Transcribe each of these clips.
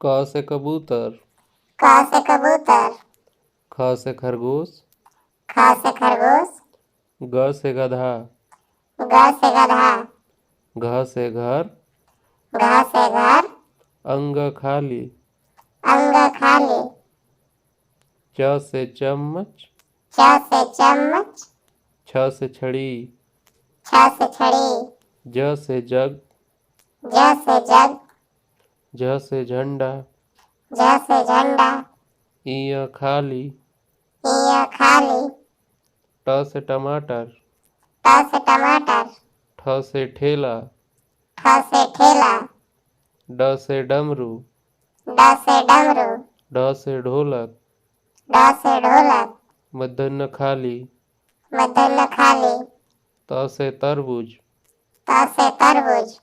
क से कबूतर। क से कबूतर। ख से खरगोश। ख से खरगोश। ग से गधा। ग से गधा। घ से घर। घ से घर। अंग खाली। अंग खाली। च से चम्मच। च से चम्मच। छ से छड़ी। छ से छड़ी। ज से जग। ज से जग। झ से झंडा। झ से झंडा। इ खाली। इ खाली। ट से टमाटर। ट से टमाटर। ठ से ठेला। ठ से ठेला। ड से डमरू। ड से डमरू। ढ से ढोलक। ढ से ढोलक। मध्याह्न खाली। मध्याह्न खाली। त से तरबूज। त से तरबूज।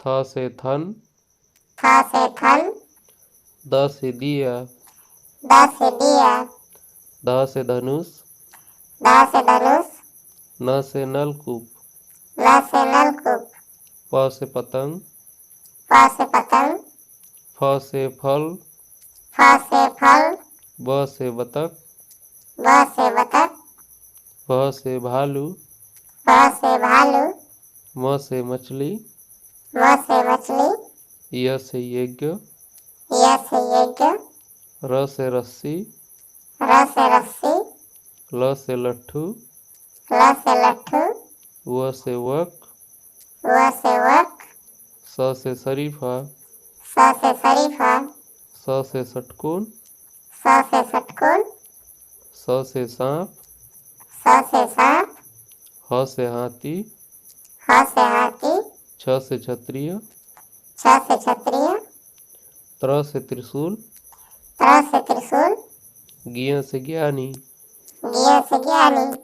थ से थन। थ से थन। द से दिया। द से दिया। ध से धनुष। ध से धनुष। न से नलकूप। न से नलकूप। प से पतंग। प से पतंग। फ से फल। फ से फल। ब से बतख। ब से बतख। भ से भालू। भ से भालू। म से मछली। म से मछली। य से यज्ञ। य से यज्ञ। र से रस्सी। र से रस्सी। ल से लट्ठू। ल से लट्ठू। व से वक। व से वक। स से शरीफा। स से शरीफा। स से षटकोण। स से षटकोण। स से सांप। स से सांप। ह से हाथी। ह से हाथी। छ से क्षत्रिय। छ से क्षत्रिय। त्र से त्रिशूल। त्र से त्रिशूल। ज्ञ से ज्ञानी। ज्ञ से ज्ञानी।